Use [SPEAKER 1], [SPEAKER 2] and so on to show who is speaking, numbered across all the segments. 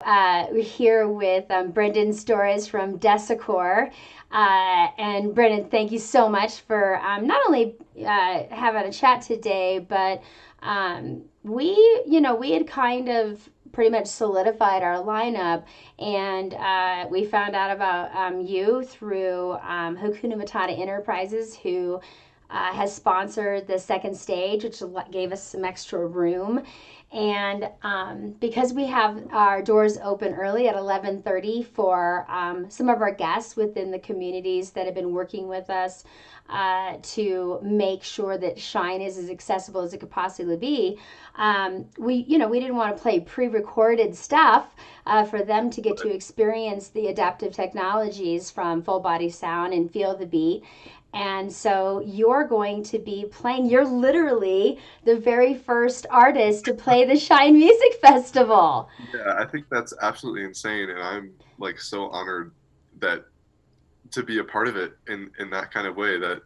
[SPEAKER 1] we're here with Brendan Storrs from Desacore. And Brendan, thank you so much for not only having a chat today, but we had kind of pretty much solidified our lineup, and we found out about you through Hakuna Matata Enterprises, who has sponsored the second stage, which gave us some extra room. And because we have our doors open early at 11:30 for some of our guests within the communities that have been working with us to make sure that Shine is as accessible as it could possibly be, we didn't want to play pre-recorded stuff for them to get to experience the adaptive technologies from Full Body Sound and feel the beat. And so you're going to be playing, you're literally the very first artist to play the Shine Music Festival.
[SPEAKER 2] Yeah, I think that's absolutely insane, and I'm like so honored that to be a part of it in that kind of way that,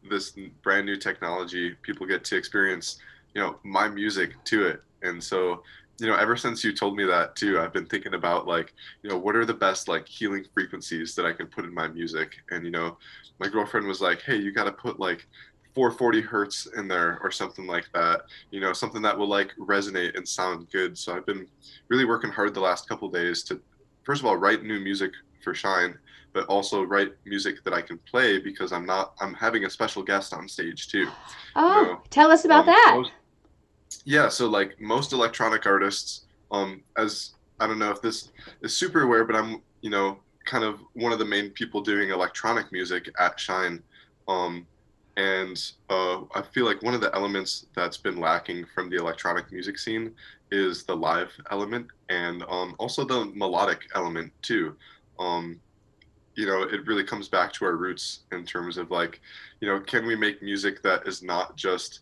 [SPEAKER 2] this brand new technology, people get to experience, my music to it. And so, ever since you told me that too, I've been thinking about like, what are the best like healing frequencies that I can put in my music? And, my girlfriend was like, hey, you got to put like 440 hertz in there or something like that, something that will like resonate and sound good. So I've been really working hard the last couple days to, first of all, write new music for Shine, but also write music that I can play because I'm having a special guest on stage too. You
[SPEAKER 1] Oh,
[SPEAKER 2] know,
[SPEAKER 1] tell us about that.
[SPEAKER 2] most, yeah, so like most electronic artists, as I don't know if this is super aware, but I'm, kind of one of the main people doing electronic music at Shine. Um, and I feel like one of the elements that's been lacking from the electronic music scene is the live element and also the melodic element too. Um, it really comes back to our roots in terms of like, can we make music that is not just,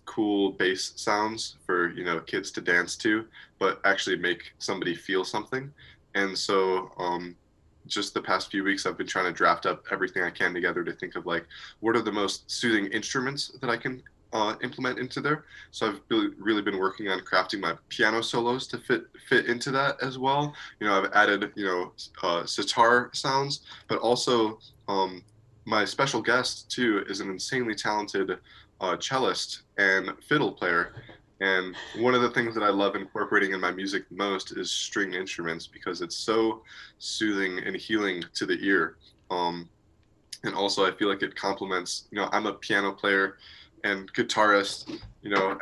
[SPEAKER 2] cool bass sounds for, kids to dance to, but actually make somebody feel something. And so, just the past few weeks, I've been trying to draft up everything I can together to think of like, what are the most soothing instruments that I can implement into there. So I've really been working on crafting my piano solos to fit into that as well. I've added sitar sounds, but also my special guest too is an insanely talented cellist and fiddle player. And one of the things that I love incorporating in my music most is string instruments because it's so soothing and healing to the ear. And also, I feel like it complements, I'm a piano player and guitarist,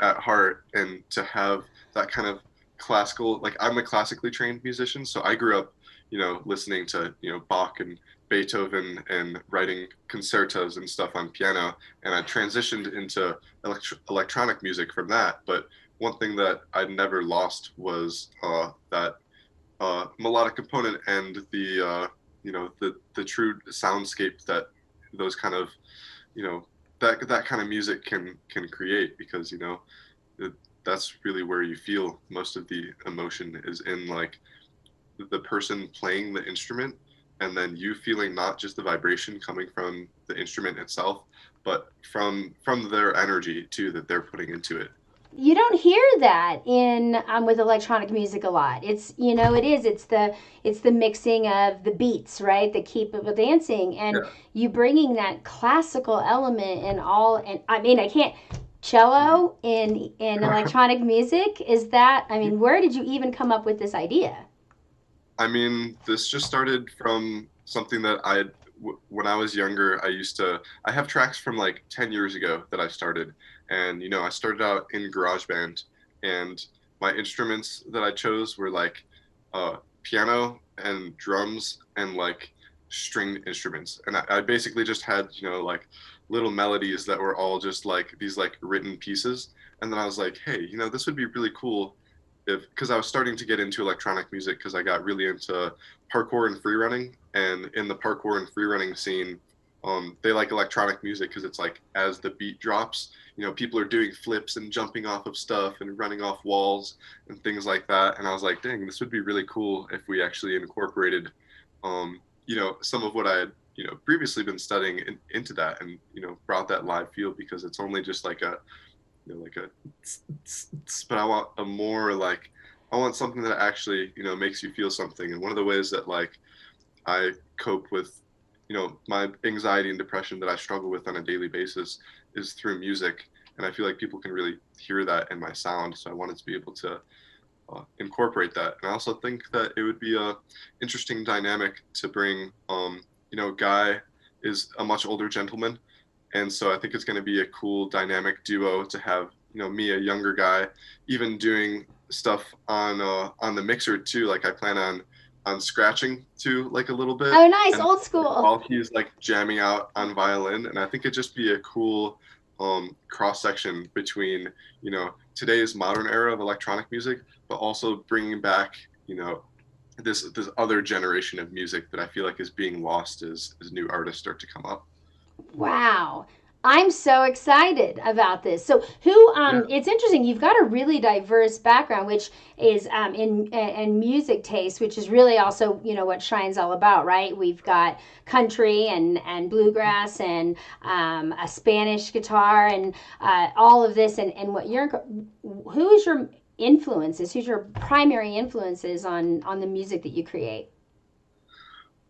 [SPEAKER 2] at heart, and to have that kind of classical, like I'm a classically trained musician, so I grew up, listening to, Bach and Beethoven and writing concertos and stuff on piano, and I transitioned into electronic music from that. But one thing that I never lost was that melodic component and the true soundscape that those kind of you know that kind of music can create because it, that's really where you feel most of the emotion is in like the person playing the instrument and then you feeling not just the vibration coming from the instrument itself but from their energy too that they're putting into it.
[SPEAKER 1] You don't hear that in with electronic music a lot. It's the mixing of the beats, right, that keep people dancing, and
[SPEAKER 2] Yeah.
[SPEAKER 1] you bringing that classical element and all. And I mean, I can't
[SPEAKER 2] Mhm.
[SPEAKER 1] cello in electronic music. Is that? I mean, where did you even come up with this idea?
[SPEAKER 2] I mean, this just started from something that when I was younger, I have tracks from like 10 years ago that I started. And, I started out in GarageBand, and my instruments that I chose were like piano and drums and like stringed instruments. And I basically just had, like little melodies that were all just like these like written pieces. And then I was like, hey, this would be really cool if because I was starting to get into electronic music because I got really into parkour and free running, and in the parkour and free running scene, they like electronic music because it's like as the beat drops, people are doing flips and jumping off of stuff and running off walls and things like that. And I was like, dang, this would be really cool if we actually incorporated, some of what I had, previously been studying into that, and brought that live feel because it's only just like a like a but I want a more like I want something that actually, you know, makes you feel something. And one of the ways that like I cope with, you know, my anxiety and depression that I struggle with on a daily basis is through music. And I feel like people can really hear that in my sound. So I wanted to be able to incorporate that. And I also think that it would be a interesting dynamic to bring, you know, Guy is a much older gentleman. And so I think it's going to be a cool dynamic duo to have, you know, me, a younger guy, even doing stuff on the mixer too. Like I plan on scratching too, like a little bit,
[SPEAKER 1] Oh, nice,
[SPEAKER 2] and
[SPEAKER 1] old school.
[SPEAKER 2] while he's like jamming out on violin. And I think it'd just be a cool cross section between, you know, today's modern era of electronic music, but also bringing back, you know, this other generation of music that I feel like is being lost as new artists start to come up.
[SPEAKER 1] Wow. I'm so excited about this. So, who?
[SPEAKER 2] Yeah.
[SPEAKER 1] It's interesting. You've got a really diverse background, which is in music taste, which is really also what Shine's all about, right? We've got country and bluegrass and a Spanish guitar and all of this and what you're. Who's your influences? Who's your primary influences on the music that you create?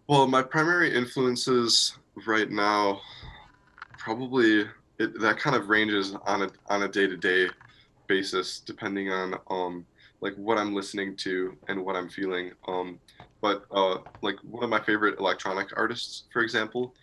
[SPEAKER 2] Well, my primary influences right now probably that kind of ranges on a day-to-day basis depending on like what I'm listening to and what I'm feeling. But like one of my favorite electronic artists, for example,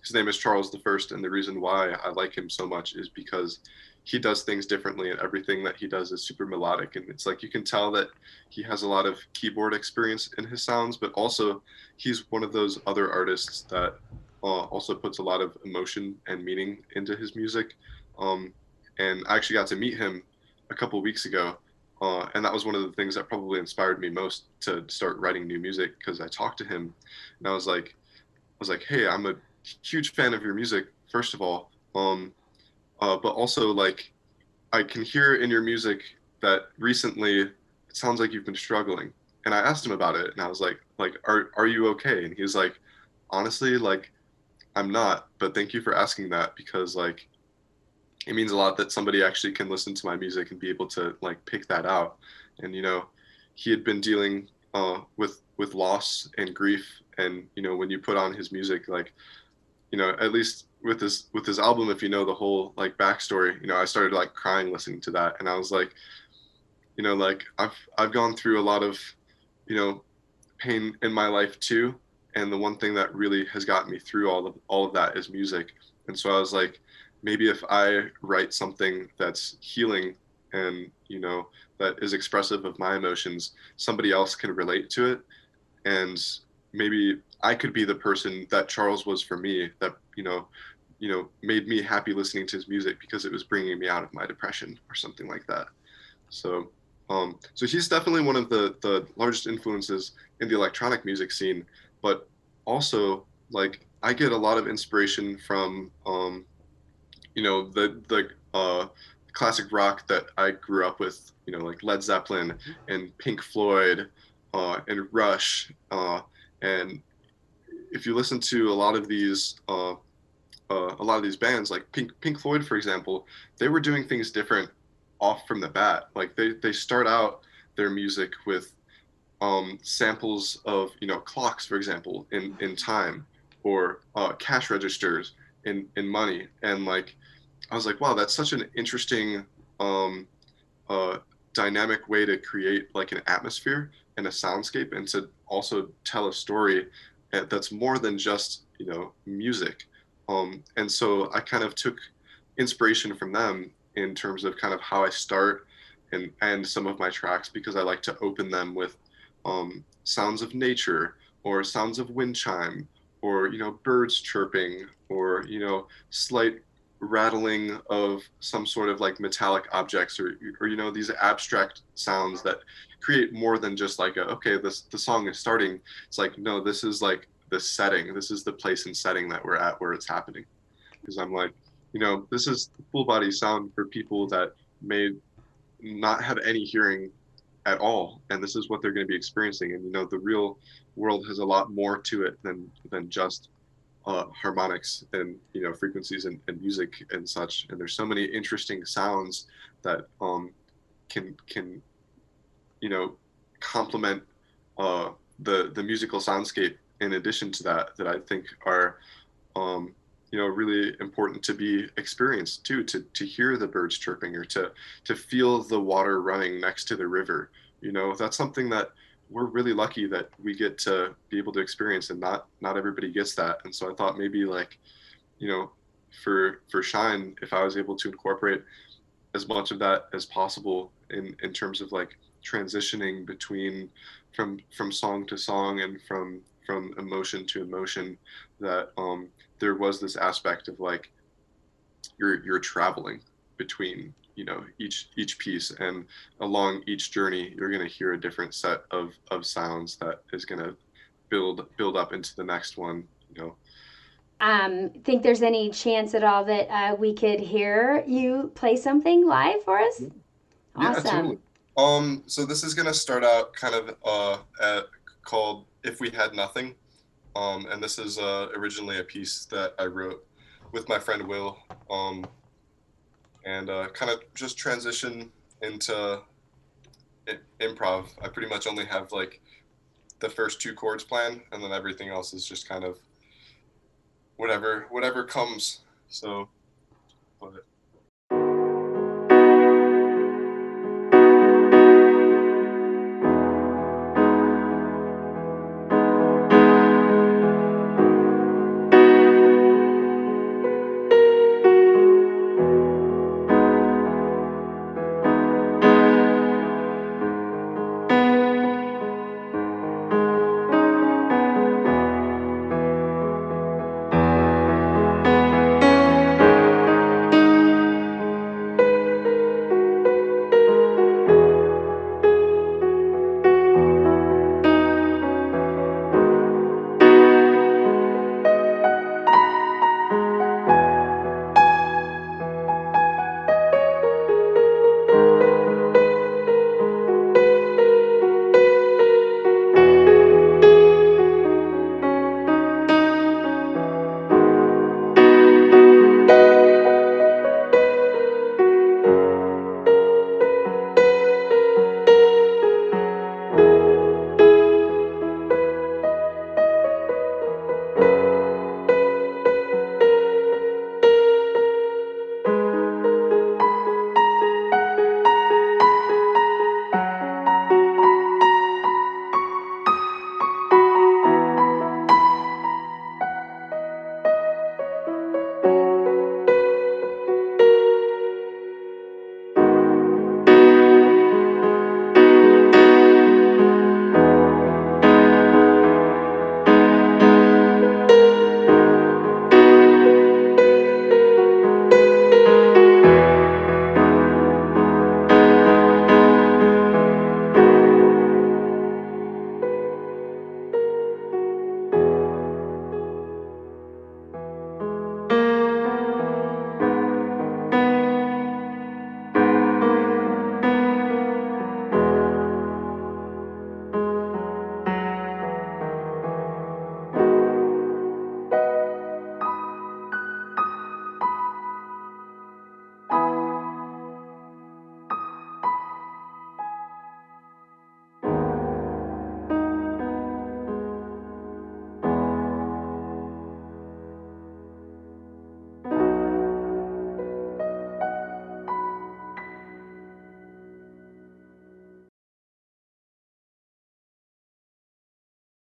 [SPEAKER 2] his name is Charles the First, and the reason why I like him so much is because he does things differently, and everything that he does is super melodic. And it's like you can tell that he has a lot of keyboard experience in his sounds, but also he's one of those other artists that also puts a lot of emotion and meaning into his music. Um, and I actually got to meet him a couple weeks ago, and that was one of the things that probably inspired me most to start writing new music because I talked to him, and I was like, hey, I'm a huge fan of your music, first of all, but also like I can hear in your music that recently it sounds like you've been struggling. And I asked him about it, and I was like, are you okay? And he was like, honestly, like I'm not, but thank you for asking that because like it means a lot that somebody actually can listen to my music and be able to like pick that out. And you know, he had been dealing with loss and grief, and you know, when you put on his music, like you know, at least with his album, if you know the whole like backstory, you know, I started like crying listening to that, and I was like, you know, like I've gone through a lot of, you know, pain in my life too, and the one thing that really has gotten me through all of that is music. And so I was like, maybe if I write something that's healing and you know that is expressive of my emotions, somebody else can relate to it, and maybe I could be the person that Charles was for me, that made me happy listening to his music because it was bringing me out of my depression or something like that. So, so he's definitely one of the largest influences in the electronic music scene, but also like I get a lot of inspiration from the classic rock that I grew up with, you know, like Led Zeppelin and Pink Floyd and Rush, and if you listen to a lot of these bands, like Pink Floyd, for example, they were doing things different off from the bat. Like they start out their music with samples of clocks, for example, in time, or cash registers in money, and like I was like, wow, that's such an interesting um, uh, dynamic way to create like an atmosphere and a soundscape, and to also tell a story that's more than just music. And so I kind of took inspiration from them in terms of kind of how I start and some of my tracks, because I like to open them with sounds of nature, or sounds of wind chime, or birds chirping, or slight rattling of some sort of like metallic objects, or these abstract sounds that create more than just like okay, the song is starting. It's like, no, this is like the setting, this is the place and setting that we're at where it's happening. Because I'm like, this is full body sound for people that may not have any hearing at all, and this is what they're going to be experiencing. And the real world has a lot more to it than just harmonics and frequencies and music and such. And there's so many interesting sounds that can you know, complement uh, the musical soundscape in addition to that that I think are really important to be experienced too, to hear the birds chirping or to feel the water running next to the river. That's something that we're really lucky that we get to be able to experience, and not everybody gets that. And so I thought maybe like, you know, for Shine, if I was able to incorporate as much of that as possible in terms of like transitioning between from song to song and from emotion to emotion, that there was this aspect of like you're traveling between each piece, and along each journey you're going to hear a different set of sounds that is going to build up into the next one.
[SPEAKER 1] Think there's any chance at all that we could hear you play something live for us?
[SPEAKER 2] Yeah, totally.
[SPEAKER 1] Awesome.
[SPEAKER 2] So this is gonna start out kind of called "If We Had Nothing," and this is originally a piece that I wrote with my friend Will, and kind of just transition into improv. I pretty much only have like the first two chords planned, and then everything else is just kind of whatever comes. So, but